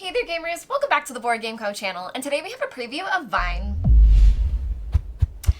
Hey there gamers, welcome back to the Board Game Co channel, and today we have a preview of Vine.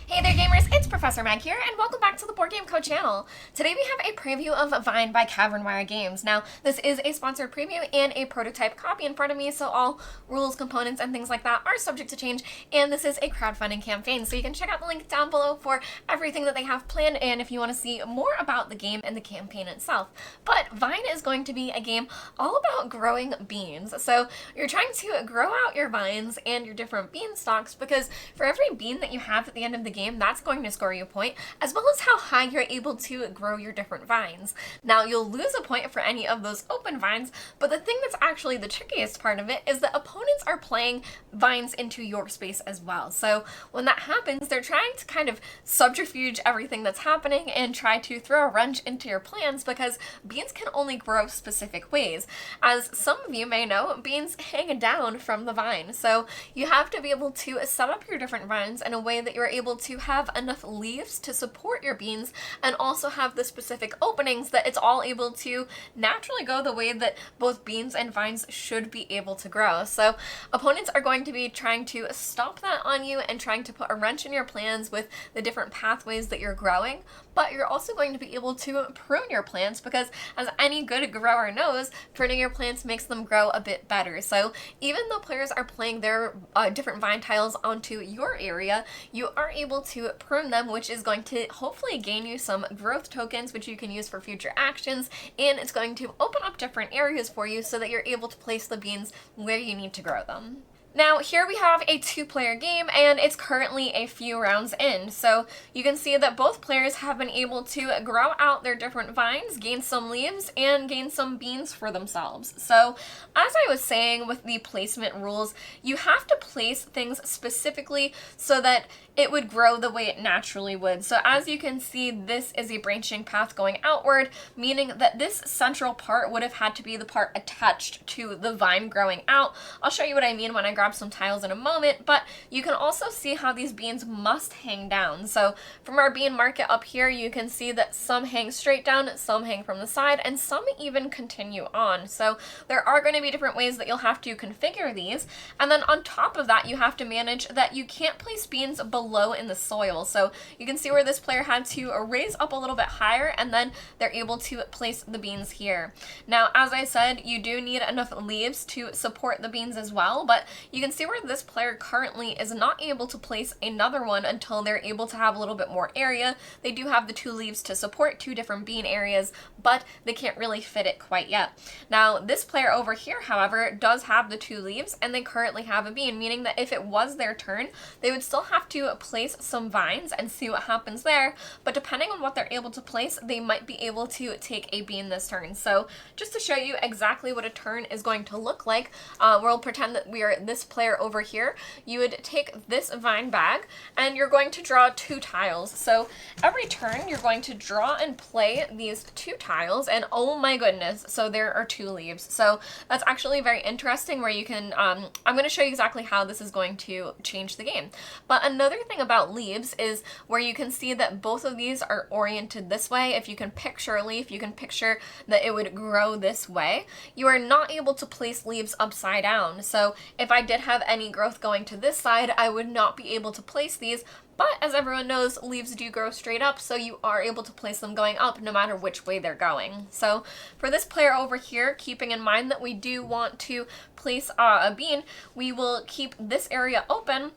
Hey there gamers, it's Professor Meg here, and welcome back to the Board Game Co channel. Today we have a preview of Vine by Cavernwire Games. Now, this is a sponsored preview and a prototype copy in front of me, so all rules, components, and things like that are subject to change, and this is a crowdfunding campaign, so you can check out the link down below for everything that they have planned, and if you want to see more about the game and the campaign itself. But Vine is going to be a game all about growing beans. So you're trying to grow out your vines and your different bean stalks, because for every bean that you have at the end of the game, that's going to score you a point, as well as how high you're able to grow your different vines. Now, you'll lose a point for any of those open vines, but the thing that's actually the trickiest part of it is that opponents are playing vines into your space as well. So when that happens, they're trying to kind of subterfuge everything that's happening and try to throw a wrench into your plans, because beans can only grow specific ways. As some of you may know, beans hang down from the vine, so you have to be able to set up your different vines in a way that you're able to have enough leaves to support your beans, and also have the specific openings that it's all able to naturally go the way that both beans and vines should be able to grow. So opponents are going to be trying to stop that on you and trying to put a wrench in your plans with the different pathways that you're growing, but you're also going to be able to prune your plants, because as any good grower knows, pruning your plants makes them grow a bit better. So even though players are playing their different vine tiles onto your area, you are able to prune them, which is going to hopefully gain you some growth tokens, which you can use for future actions, and it's going to open up different areas for you so that you're able to place the beans where you need to grow them. Now, here we have a two-player game, and it's currently a few rounds in, so you can see that both players have been able to grow out their different vines, gain some leaves, and gain some beans for themselves. So, as I was saying with the placement rules, you have to place things specifically so that it would grow the way it naturally would. So as you can see, this is a branching path going outward, meaning that this central part would have had to be the part attached to the vine growing out. I'll show you what I mean when I grab some tiles in a moment, but you can also see how these beans must hang down. So from our bean market up here, you can see that some hang straight down, some hang from the side, and some even continue on. So there are going to be different ways that you'll have to configure these. And then on top of that, you have to manage that you can't place beans below in the soil. So you can see where this player had to raise up a little bit higher, and then they're able to place the beans here. Now, as I said, you do need enough leaves to support the beans as well, but you can see where this player currently is not able to place another one until they're able to have a little bit more area. They do have the two leaves to support two different bean areas, but they can't really fit it quite yet. Now, this player over here, however, does have the two leaves, and they currently have a bean, meaning that if it was their turn, they would still have to place some vines and see what happens there, but depending on what they're able to place, they might be able to take a bean this turn. So just to show you exactly what a turn is going to look like, we'll pretend that we are this player over here. You would take this vine bag, and you're going to draw two tiles. So every turn, you're going to draw and play these two tiles, and oh my goodness, so there are two leaves. So that's actually very interesting, where you can, I'm going to show you exactly how this is going to change the game. But another thing about leaves is where you can see that both of these are oriented this way. If you can picture a leaf, you can picture that it would grow this way. You are not able to place leaves upside down. So if I did have any growth going to this side, I would not be able to place these. But as everyone knows, leaves do grow straight up, so you are able to place them going up no matter which way they're going. So for this player over here, keeping in mind that we do want to place a bean, we will keep this area open.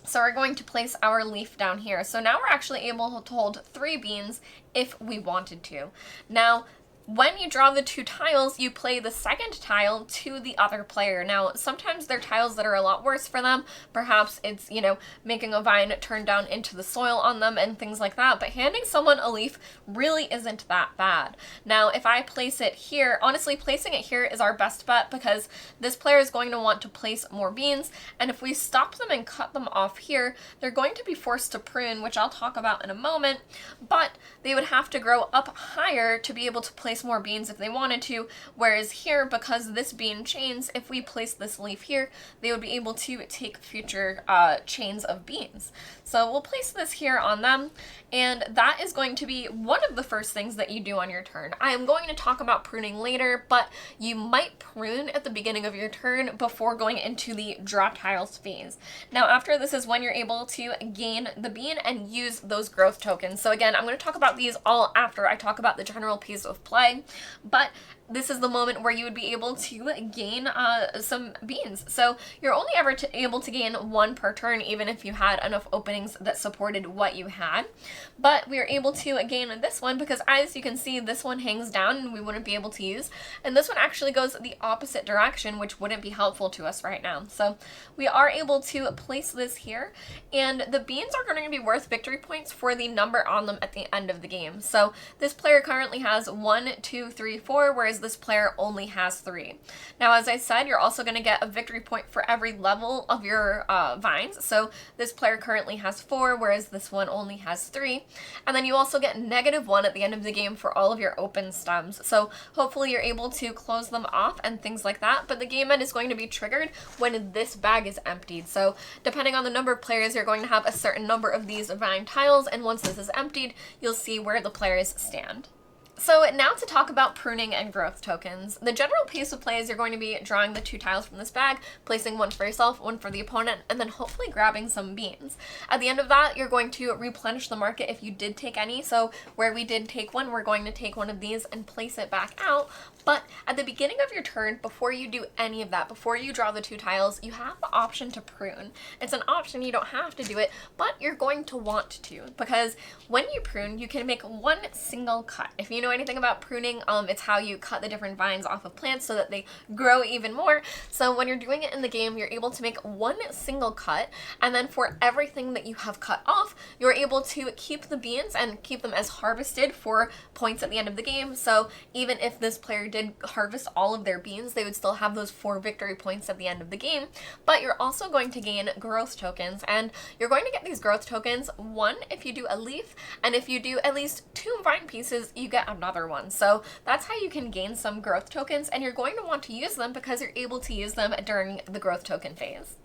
So we're going to place our leaf down here. So now we're actually able to hold 3 beans if we wanted to. Now, when you draw the two tiles, you play the second tile to the other player. Now, sometimes they're tiles that are a lot worse for them. Perhaps it's, making a vine turn down into the soil on them and things like that. But handing someone a leaf really isn't that bad. Now, if I place it here, honestly, placing it here is our best bet, because this player is going to want to place more beans. And if we stop them and cut them off here, they're going to be forced to prune, which I'll talk about in a moment. But they would have to grow up higher to be able to place place more beans if they wanted to, whereas here, because this bean chains, if we place this leaf here, they would be able to take future chains of beans. So we'll place this here on them, and that is going to be one of the first things that you do on your turn. I am going to talk about pruning later, but you might prune at the beginning of your turn before going into the draw tiles phase. Now after this is when you're able to gain the bean and use those growth tokens. So again, I'm going to talk about these all after I talk about the general piece of play, but this is the moment where you would be able to gain some beans. So you're only ever able to gain one per turn, even if you had enough openings that supported what you had. But we are able to gain this one because, as you can see, this one hangs down and we wouldn't be able to use. And this one actually goes the opposite direction, which wouldn't be helpful to us right now. So we are able to place this here, and the beans are going to be worth victory points for the number on them at the end of the game. So this player currently has 1, 2, 3, 4, whereas this player only has 3. Now, as I said, you're also going to get a victory point for every level of your vines. So this player currently has 4, whereas this one only has 3. And then you also get -1 at the end of the game for all of your open stems. So hopefully you're able to close them off and things like that. But the game end is going to be triggered when this bag is emptied. So depending on the number of players, you're going to have a certain number of these vine tiles. And once this is emptied, you'll see where the players stand. So now to talk about pruning and growth tokens. The general piece of play is you're going to be drawing the 2 tiles from this bag, placing one for yourself, one for the opponent, and then hopefully grabbing some beans. At the end of that, you're going to replenish the market if you did take any. So where we did take one, we're going to take one of these and place it back out. But at the beginning of your turn, before you do any of that, before you draw the 2 tiles, you have the option to prune. It's an option, you don't have to do it, but you're going to want to, because when you prune, you can make one single cut. If you know anything about pruning, it's how you cut the different vines off of plants so that they grow even more. So when you're doing it in the game, you're able to make one single cut, and then for everything that you have cut off, you're able to keep the beans and keep them as harvested for points at the end of the game. So even if this player did harvest all of their beans, they would still have those 4 victory points at the end of the game. But you're also going to gain growth tokens, and you're going to get these growth tokens, 1 if you do a leaf, and if you do at least 2 vine pieces, you get another one. So that's how you can gain some growth tokens, and you're going to want to use them because you're able to use them during the growth token phase.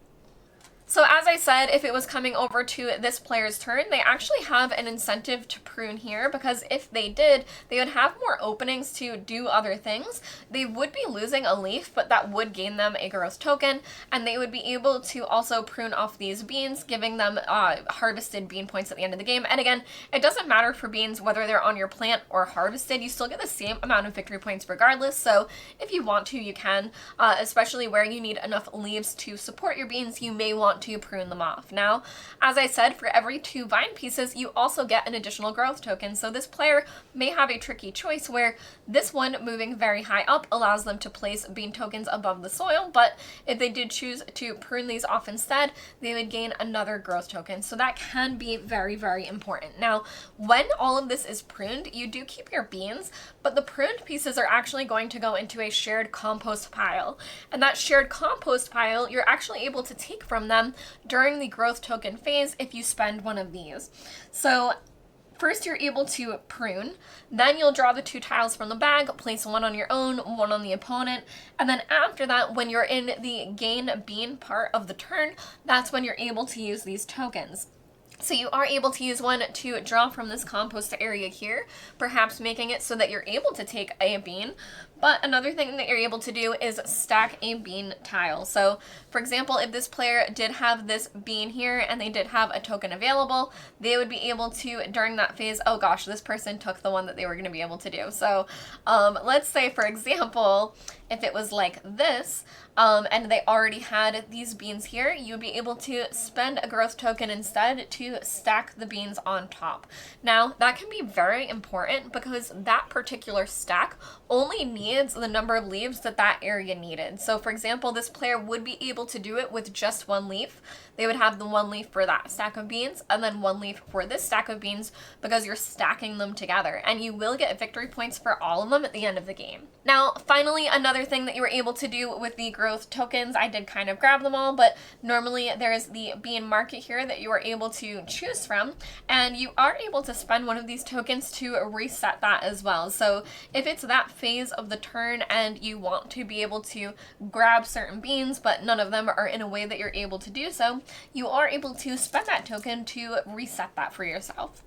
So as I said, if it was coming over to this player's turn, they actually have an incentive to prune here, because if they did, they would have more openings to do other things. They would be losing a leaf, but that would gain them a growth token, and they would be able to also prune off these beans, giving them harvested bean points at the end of the game. And again, it doesn't matter for beans whether they're on your plant or harvested, you still get the same amount of victory points regardless. So if you want to, you can, especially where you need enough leaves to support your beans, you may want to prune them off. Now, as I said, for every 2 vine pieces, you also get an additional growth token. So this player may have a tricky choice where this one moving very high up allows them to place bean tokens above the soil, but if they did choose to prune these off instead, they would gain another growth token. So that can be very, very important. Now, when all of this is pruned, you do keep your beans, but the pruned pieces are actually going to go into a shared compost pile. And that shared compost pile, you're actually able to take from them during the growth token phase if you spend one of these. So first you're able to prune, then you'll draw the 2 tiles from the bag, place one on your own, one on the opponent, and then after that, when you're in the gain bean part of the turn, that's when you're able to use these tokens. So you are able to use one to draw from this compost area here, perhaps making it so that you're able to take a bean. But another thing that you're able to do is stack a bean tile. So for example, if this player did have this bean here and they did have a token available, they would be able to, during that phase, oh gosh, this person took the one that they were going to be able to do. So let's say, for example, if it was like this, and they already had these beans here, you would be able to spend a growth token instead to stack the beans on top. Now, that can be very important because that particular stack only needs needs the number of leaves that that area needed. So for example, this player would be able to do it with just one leaf. They would have the one leaf for that stack of beans and then one leaf for this stack of beans because you're stacking them together, and you will get victory points for all of them at the end of the game. Now, finally, another thing that you were able to do with the growth tokens, I did kind of grab them all, but normally there's the bean market here that you are able to choose from, and you are able to spend one of these tokens to reset that as well. So if it's that phase of the turn and you want to be able to grab certain beans, but none of them are in a way that you're able to do so, you are able to spend that token to reset that for yourself.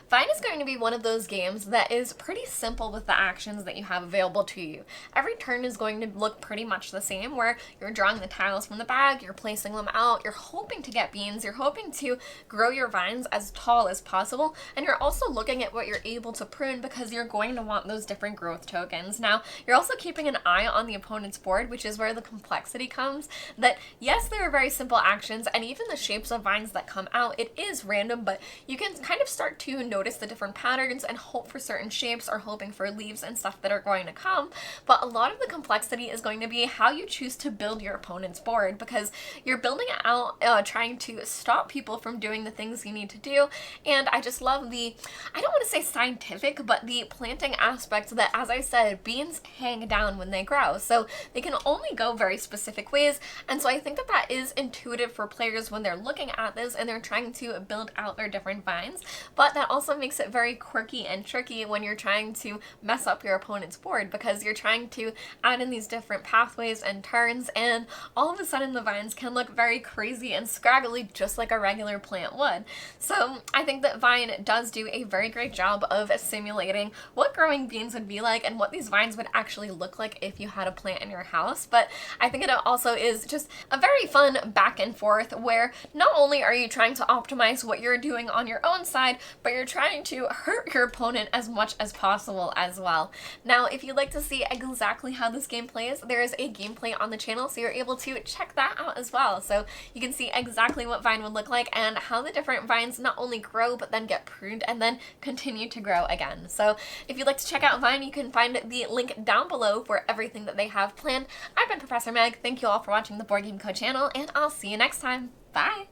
Vine is going to be one of those games that is pretty simple with the actions that you have available to you. Every turn is going to look pretty much the same, where you're drawing the tiles from the bag, you're placing them out, you're hoping to get beans, you're hoping to grow your vines as tall as possible, and you're also looking at what you're able to prune because you're going to want those different growth tokens. Now, you're also keeping an eye on the opponent's board, which is where the complexity comes, that yes, there are very simple actions, and even the shapes of vines that come out, it is random, but you can kind of start to notice the different patterns and hope for certain shapes or hoping for leaves and stuff that are going to come. But a lot of the complexity is going to be how you choose to build your opponent's board, because you're building it out trying to stop people from doing the things you need to do. And I just love the, I don't want to say scientific, but the planting aspect that, as I said, beans hang down when they grow. So they can only go very specific ways. And so I think that that is intuitive for players when they're looking at this and they're trying to build out their different vines. But that also makes it very quirky and tricky when you're trying to mess up your opponent's board, because you're trying to add in these different pathways and turns, and all of a sudden the vines can look very crazy and scraggly just like a regular plant would. So I think that Vine does do a very great job of simulating what growing beans would be like and what these vines would actually look like if you had a plant in your house. But I think it also is just a very fun back and forth where not only are you trying to optimize what you're doing on your own side, but you're trying to hurt your opponent as much as possible as well. Now, if you'd like to see exactly how this game plays, there is a gameplay on the channel, so you're able to check that out as well. So you can see exactly what Vine would look like and how the different vines not only grow, but then get pruned and then continue to grow again. So if you'd like to check out Vine, you can find the link down below for everything that they have planned. I've been Professor Meg. Thank you all for watching the Board Game Co channel, and I'll see you next time. Bye!